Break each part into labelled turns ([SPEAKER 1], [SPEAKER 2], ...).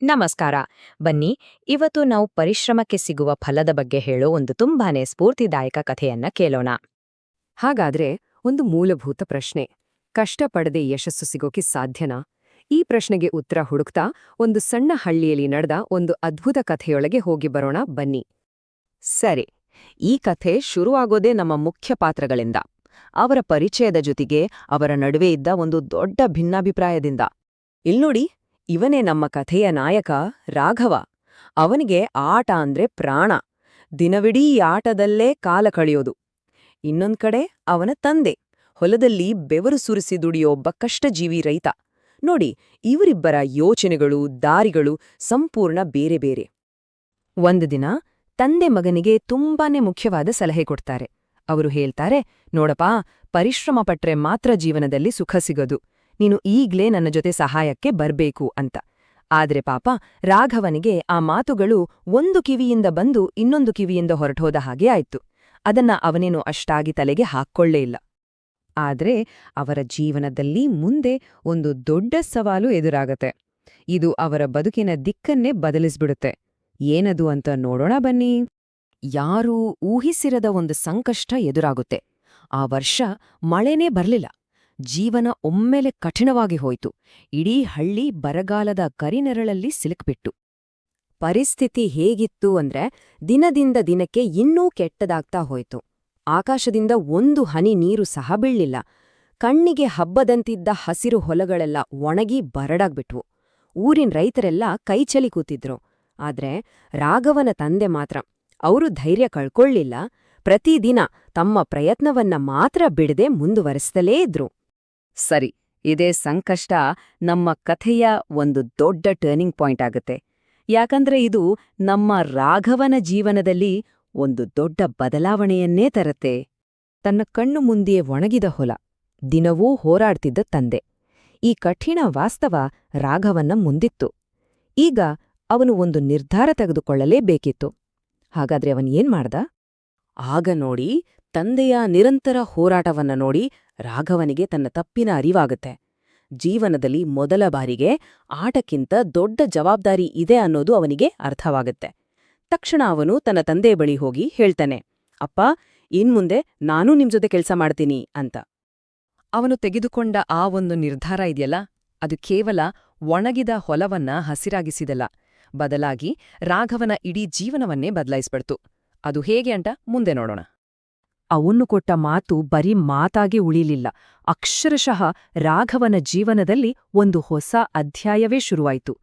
[SPEAKER 1] ನಮಸ್ಕಾರ. ಬನ್ನಿ, ಇವತ್ತು ನಾವು ಪರಿಶ್ರಮಕ್ಕೆ ಸಿಗುವ ಫಲದ ಬಗ್ಗೆ ಹೇಳೋ ಒಂದು ತುಂಬಾನೇ ಸ್ಫೂರ್ತಿದಾಯಕ ಕಥೆಯನ್ನ ಕೇಳೋಣ.
[SPEAKER 2] ಹಾಗಾದ್ರೆ ಒಂದು ಮೂಲಭೂತ ಪ್ರಶ್ನೆ, ಕಷ್ಟಪಡದೆ ಯಶಸ್ಸು ಸಿಗೋಕೆ ಸಾಧ್ಯನಾ? ಈ ಪ್ರಶ್ನೆಗೆ ಉತ್ತರ ಹುಡುಕ್ತಾ ಒಂದು ಸಣ್ಣ ಹಳ್ಳಿಯಲ್ಲಿ ನಡೆದ ಒಂದು ಅದ್ಭುತ ಕಥೆಯೊಳಗೆ ಹೋಗಿ ಬರೋಣ ಬನ್ನಿ.
[SPEAKER 1] ಸರಿ, ಈ ಕಥೆ ಶುರುವಾಗೋದೇ ನಮ್ಮ ಮುಖ್ಯ ಪಾತ್ರಗಳಿಂದ. ಅವರ ಪರಿಚಯದ ಜೊತೆಗೆ ಅವರ ನಡುವೆ ಇದ್ದ ಒಂದು ದೊಡ್ಡ ಭಿನ್ನಾಭಿಪ್ರಾಯದಿಂದ. ಇಲ್ನೋಡಿ, ಇವನೇ ನಮ್ಮ ಕಥೆಯ ನಾಯಕ ರಾಘವ. ಅವನಿಗೆ ಆಟ ಅಂದ್ರೆ ಪ್ರಾಣ. ದಿನವಿಡೀ ಆಟದಲ್ಲೇ ಕಾಲ ಕಳೆಯೋದು. ಇನ್ನೊಂದ್ ಕಡೆ ಅವನ ತಂದೆ, ಹೊಲದಲ್ಲಿ ಬೆವರು ಸುರಿಸಿ ದುಡಿಯೋ ಒಬ್ಬ ಕಷ್ಟಜೀವಿ ರೈತ. ನೋಡಿ, ಇವರಿಬ್ಬರ ಯೋಚನೆಗಳು, ದಾರಿಗಳು ಸಂಪೂರ್ಣ ಬೇರೆ ಬೇರೆ. ಒಂದು ದಿನ ತಂದೆ ಮಗನಿಗೆ ತುಂಬಾನೇ ಮುಖ್ಯವಾದ ಸಲಹೆ ಕೊಡ್ತಾರೆ. ಅವರು ಹೇಳ್ತಾರೆ, ನೋಡಪಾ, ಪರಿಶ್ರಮ ಪಟ್ರೆ ಮಾತ್ರ ಜೀವನದಲ್ಲಿ ಸುಖ ಸಿಗೋದು. ನೀನು ಈಗ್ಲೇ ನನ್ನ ಜೊತೆ ಸಹಾಯಕ್ಕೆ ಬರ್ಬೇಕು ಅಂತ. ಆದ್ರೆ ಪಾಪ, ರಾಘವನಿಗೆ ಆ ಮಾತುಗಳು ಒಂದು ಕಿವಿಯಿಂದ ಬಂದು ಇನ್ನೊಂದು ಕಿವಿಯಿಂದ ಹೊರಟೋದ ಹಾಗೆ ಆಯ್ತು. ಅದನ್ನ ಅವನೇನು ಅಷ್ಟಾಗಿ ತಲೆಗೆ ಹಾಕ್ಕೊಳ್ಳೇ ಇಲ್ಲ. ಆದ್ರೆ ಅವರ ಜೀವನದಲ್ಲಿ ಮುಂದೆ ಒಂದು ದೊಡ್ಡ ಸವಾಲು ಎದುರಾಗತ್ತೆ. ಇದು ಅವರ ಬದುಕಿನ ದಿಕ್ಕನ್ನೇ ಬದಲಿಸ್ಬಿಡುತ್ತೆ. ಏನದು ಅಂತ ನೋಡೋಣ ಬನ್ನಿ. ಯಾರೂ ಊಹಿಸಿರದ ಒಂದು ಸಂಕಷ್ಟ ಎದುರಾಗುತ್ತೆ. ಆ ವರ್ಷ ಮಳೆನೇ ಬರ್ಲಿಲ್ಲ. ಜೀವನ ಒಮ್ಮೆಲೆ ಕಠಿಣವಾಗಿ ಹೋಯ್ತು. ಇಡೀ ಹಳ್ಳಿ ಬರಗಾಲದ ಕರಿನೆರಳಲ್ಲಿ ಸಿಲುಕ್ಬಿಟ್ಟು. ಪರಿಸ್ಥಿತಿ ಹೇಗಿತ್ತು ಅಂದ್ರೆ ದಿನದಿಂದ ದಿನಕ್ಕೆ ಇನ್ನೂ ಕೆಟ್ಟದಾಗ್ತಾ ಹೋಯ್ತು. ಆಕಾಶದಿಂದ ಒಂದು ಹನಿ ನೀರು ಸಹ ಬೀಳ್ಲಿಲ್ಲ. ಕಣ್ಣಿಗೆ ಹಬ್ಬದಂತಿದ್ದ ಹಸಿರು ಹೊಲಗಳೆಲ್ಲ ಒಣಗಿ ಬರಡಾಗ್ಬಿಟ್ವು. ಊರಿನ ರೈತರೆಲ್ಲ ಕೈಚಲಿ ಕೂತಿದ್ರು. ಆದ್ರೆ ರಾಘವನ ತಂದೆ ಮಾತ್ರ, ಅವರು ಧೈರ್ಯ ಕಳ್ಕೊಳ್ಳಿಲ್ಲ. ಪ್ರತಿದಿನ ತಮ್ಮ ಪ್ರಯತ್ನವನ್ನ ಮಾತ್ರ ಬಿಡದೆ ಮುಂದುವರಿಸ್ತಲೇ ಇದ್ರು. ಸರಿ, ಇದೇ ಸಂಕಷ್ಟ ನಮ್ಮ ಕಥೆಯ ಒಂದು ದೊಡ್ಡ ಟರ್ನಿಂಗ್ ಪಾಯಿಂಟ್ ಆಗುತ್ತೆ. ಯಾಕಂದ್ರೆ ಇದು ನಮ್ಮ ರಾಘವನ ಜೀವನದಲ್ಲಿ ಒಂದು ದೊಡ್ಡ ಬದಲಾವಣೆಯನ್ನೇ ತರತ್ತೆ. ತನ್ನ ಕಣ್ಣು ಮುಂದೆಯೇ ಒಣಗಿದ ಹೊಲ, ದಿನವೂ ಹೋರಾಡ್ತಿದ್ದ ತಂದೆ, ಈ ಕಠಿಣ ವಾಸ್ತವ ರಾಘವನ ಮುಂದಿತ್ತು. ಈಗ ಅವನು ಒಂದು ನಿರ್ಧಾರ ತೆಗೆದುಕೊಳ್ಳಲೇಬೇಕಿತ್ತು. ಹಾಗಾದ್ರೆ ಅವನೇನ್ ಮಾಡ್ದ? ಆಗ ನೋಡಿ, ತಂದೆಯ ನಿರಂತರ ಹೋರಾಟವನ್ನ ನೋಡಿ ರಾಘವನಿಗೆ ತನ್ನ ತಪ್ಪಿನ ಅರಿವಾಗುತ್ತೆ. ಜೀವನದಲ್ಲಿ ಮೊದಲ ಬಾರಿಗೆ ಆಟಕ್ಕಿಂತ ದೊಡ್ಡ ಜವಾಬ್ದಾರಿ ಇದೆ ಅನ್ನೋದು ಅವನಿಗೆ ಅರ್ಥವಾಗುತ್ತೆ. ತಕ್ಷಣ ಅವನು ತನ್ನ ತಂದೆಯ ಬಳಿ ಹೋಗಿ ಹೇಳ್ತಾನೆ, ಅಪ್ಪ, ಇನ್ಮುಂದೆ ನಾನೂ ನಿಮ್ ಜೊತೆ ಕೆಲ್ಸ ಮಾಡ್ತೀನಿ ಅಂತ. ಅವನು ತೆಗೆದುಕೊಂಡ ಆ ಒಂದು ನಿರ್ಧಾರ ಇದೆಯಲ್ಲ, ಅದು ಕೇವಲ ಒಣಗಿದ ಹೊಲವನ್ನ ಹಸಿರಾಗಿಸಿದಲ್ಲ, ಬದಲಾಗಿ ರಾಘವನ ಇಡೀ ಜೀವನವನ್ನೇ ಬದಲಾಯಿಸ್ಬಿಡ್ತು. ಅದು ಹೇಗೆ ಅಂತ ಮುಂದೆ ನೋಡೋಣ. ಅವನು ಕೊಟ್ಟ ಮಾತು ಬರೀ ಮಾತಾಗಿ ಉಳಿಲಿಲ್ಲ. ಅಕ್ಷರಶಃ ರಾಘವನ ಜೀವನದಲ್ಲಿ ಒಂದು ಹೊಸ ಅಧ್ಯಾಯವೇ ಶುರುವಾಯಿತು.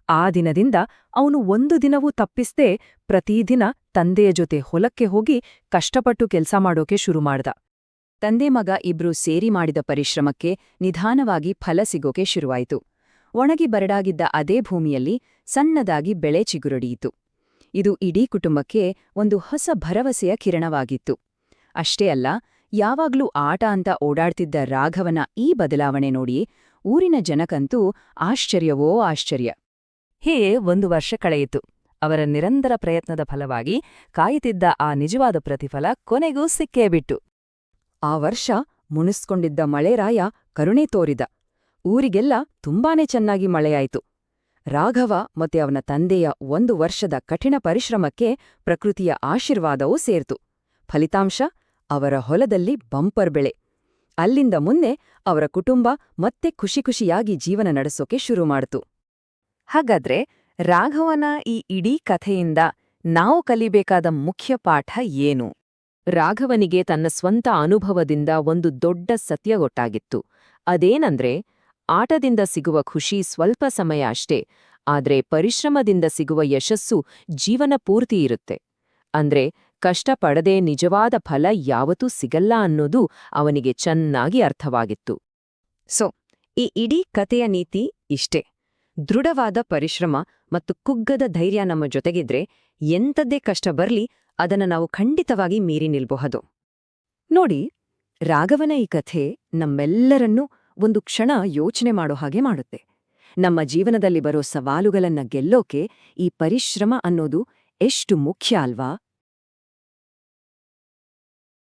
[SPEAKER 1] ಆ ದಿನದಿಂದ ಅವನು ಒಂದು ದಿನವೂ ತಪ್ಪಿಸ್ದೇ ಪ್ರತಿದಿನ ತಂದೆಯ ಜೊತೆ ಹೊಲಕ್ಕೆ ಹೋಗಿ ಕಷ್ಟಪಟ್ಟು ಕೆಲ್ಸ ಮಾಡೋಕೆ ಶುರು ಮಾಡ್ದ. ತಂದೆ ಮಗ ಇಬ್ರೂ ಸೇರಿ ಮಾಡಿದ ಪರಿಶ್ರಮಕ್ಕೆ ನಿಧಾನವಾಗಿ ಫಲ ಸಿಗೋಕೆ ಶುರುವಾಯಿತು. ಒಣಗಿ ಬರಡಾಗಿದ್ದ ಅದೇ ಭೂಮಿಯಲ್ಲಿ ಸಣ್ಣದಾಗಿ ಬೆಳೆ ಚಿಗುರೊಡೆಯಿತು. ಇದು ಇಡೀ ಕುಟುಂಬಕ್ಕೆ ಒಂದು ಹೊಸ ಭರವಸೆಯ ಕಿರಣವಾಗಿತ್ತು. ಅಷ್ಟೇ ಅಲ್ಲ, ಯಾವಾಗ್ಲೂ ಆಟ ಅಂತ ಓಡಾಡ್ತಿದ್ದ ರಾಘವನ ಈ ಬದಲಾವಣೆ ನೋಡಿ ಊರಿನ ಜನಕ್ಕಂತೂ ಆಶ್ಚರ್ಯವೋ ಆಶ್ಚರ್ಯ. ಹೀಗೆ ಒಂದು ವರ್ಷ ಕಳೆಯಿತು. ಅವರ ನಿರಂತರ ಪ್ರಯತ್ನದ ಫಲವಾಗಿ ಕಾಯುತ್ತಿದ್ದ ಆ ನಿಜವಾದ ಪ್ರತಿಫಲ ಕೊನೆಗೂ ಸಿಕ್ಕೇ ಬಿಟ್ಟು. ಆ ವರ್ಷ ಮುನಿಸ್ಕೊಂಡಿದ್ದ ಮಳೆರಾಯ ಕರುಣೆ ತೋರಿದ. ಊರಿಗೆಲ್ಲ ತುಂಬಾನೇ ಚೆನ್ನಾಗಿ ಮಳೆಯಾಯಿತು. ರಾಘವ ಮತ್ತೆ ಅವನ ತಂದೆಯ ಒಂದು ವರ್ಷದ ಕಠಿಣ ಪರಿಶ್ರಮಕ್ಕೆ ಪ್ರಕೃತಿಯ ಆಶೀರ್ವಾದವೂ ಸೇರ್ತು. ಫಲಿತಾಂಶ, ಅವರ ಹೊಲದಲ್ಲಿ ಬಂಪರ್ ಬೆಳೆ. ಅಲ್ಲಿಂದ ಮುಂದೆ ಅವರ ಕುಟುಂಬ ಮತ್ತೆ ಖುಷಿಯಾಗಿ ಜೀವನ ನಡೆಸೋಕೆ ಶುರು ಮಾಡಿತು. ಹಾಗಾದ್ರೆ ರಾಘವನ ಈ ಇಡೀ ಕಥೆಯಿಂದ ನಾವು ಕಲಿಬೇಕಾದ ಮುಖ್ಯ ಪಾಠ ಏನು? ರಾಘವನಿಗೆ ತನ್ನ ಸ್ವಂತ ಅನುಭವದಿಂದ ಒಂದು ದೊಡ್ಡ ಸತ್ಯ ಗೊತ್ತಾಗಿತ್ತು. ಅದೇನಂದ್ರೆ, ಆಟದಿಂದ ಸಿಗುವ ಖುಷಿ ಸ್ವಲ್ಪ ಸಮಯ ಅಷ್ಟೇ, ಆದ್ರೆ ಪರಿಶ್ರಮದಿಂದ ಸಿಗುವ ಯಶಸ್ಸು ಜೀವನ ಪೂರ್ತಿ ಇರುತ್ತೆ. ಅಂದ್ರೆ ಕಷ್ಟಪಡದೆ ನಿಜವಾದ ಫಲ ಯಾವತ್ತೂ ಸಿಗಲ್ಲ ಅನ್ನೋದು ಅವನಿಗೆ ಚೆನ್ನಾಗಿ ಅರ್ಥವಾಗಿತ್ತು. ಈ ಇಡೀ ಕಥೆಯ ನೀತಿ ಇಷ್ಟೇ: ದೃಢವಾದ ಪರಿಶ್ರಮ ಮತ್ತು ಕುಗ್ಗದ ಧೈರ್ಯ ನಮ್ಮ ಜೊತೆಗಿದ್ರೆ ಎಂಥದ್ದೇ ಕಷ್ಟ ಬರ್ಲಿ, ಅದನ್ನ ನಾವು ಖಂಡಿತವಾಗಿ ಮೀರಿ ನಿಲ್ಬಹುದು. ನೋಡಿ, ರಾಘವನ ಈ ಕಥೆ ನಮ್ಮೆಲ್ಲರನ್ನೂ ಒಂದು ಕ್ಷಣ ಯೋಚನೆ ಮಾಡೋ ಹಾಗೆ ಮಾಡುತ್ತೆ. ನಮ್ಮ ಜೀವನದಲ್ಲಿ ಬರೋ ಸವಾಲುಗಳನ್ನ ಗೆಲ್ಲೋಕೆ ಈ ಪರಿಶ್ರಮ ಅನ್ನೋದು ಎಷ್ಟು ಮುಖ್ಯ ಅಲ್ವಾ?